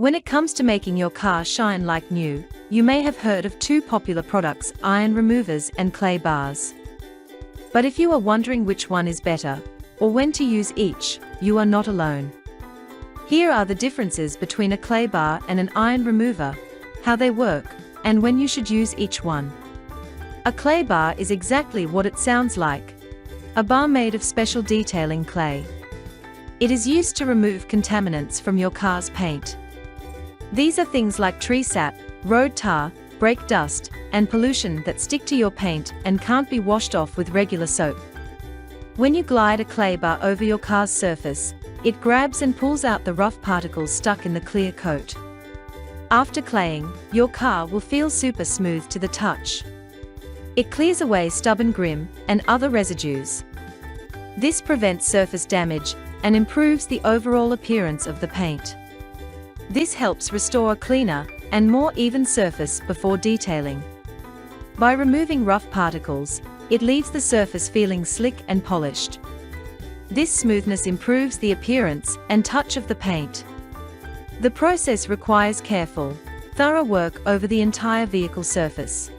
When it comes to making your car shine like new, you may have heard of two popular products, iron removers and clay bars. But if you are wondering which one is better, or when to use each, you are not alone. Here are the differences between a clay bar and an iron remover, how they work, and when you should use each one. A clay bar is exactly what it sounds like. A bar made of special detailing clay. It is used to remove contaminants from your car's paint. These are things like tree sap, road tar, brake dust, and pollution that stick to your paint and can't be washed off with regular soap. When you glide a clay bar over your car's surface, it grabs and pulls out the rough particles stuck in the clear coat. After claying, your car will feel super smooth to the touch. It clears away stubborn grime and other residues. This prevents surface damage and improves the overall appearance of the paint. This helps restore a cleaner and more even surface before detailing. By removing rough particles, it leaves the surface feeling slick and polished. This smoothness improves the appearance and touch of the paint. The process requires careful, thorough work over the entire vehicle surface.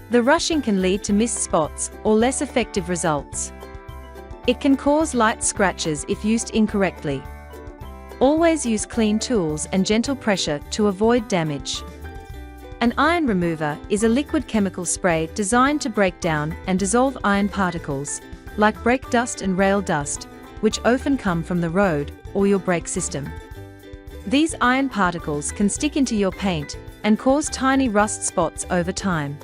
The rushing can lead to missed spots or less effective results. It can cause light scratches if used incorrectly. Always use clean tools and gentle pressure to avoid damage. An iron remover is a liquid chemical spray designed to break down and dissolve iron particles, like brake dust and rail dust, which often come from the road or your brake system. These iron particles can stick into your paint and cause tiny rust spots over time.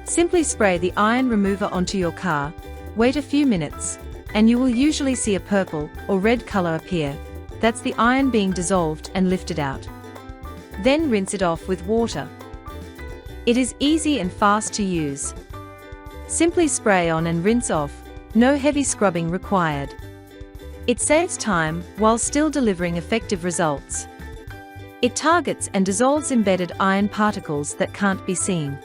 Simply spray the iron remover onto your car, wait a few minutes, and you will usually see a purple or red color appear. That's the iron being dissolved and lifted out. Then rinse it off with water. It is easy and fast to use. Simply spray on and rinse off, no heavy scrubbing required. It saves time while still delivering effective results. It targets and dissolves embedded iron particles that can't be seen.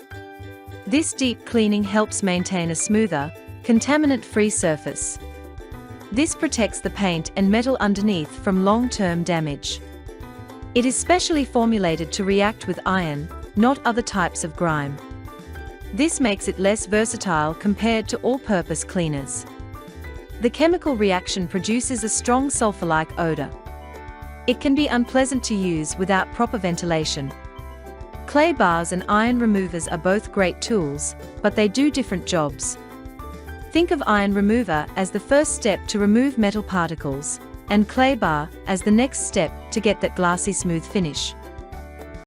This deep cleaning helps maintain a smoother, contaminant-free surface. This protects the paint and metal underneath from long-term damage. It is specially formulated to react with iron, not other types of grime. This makes it less versatile compared to all-purpose cleaners. The chemical reaction produces a strong sulfur-like odor. It can be unpleasant to use without proper ventilation. Clay bars and iron removers are both great tools, but they do different jobs. Think of iron remover as the first step to remove metal particles, and clay bar as the next step to get that glassy smooth finish.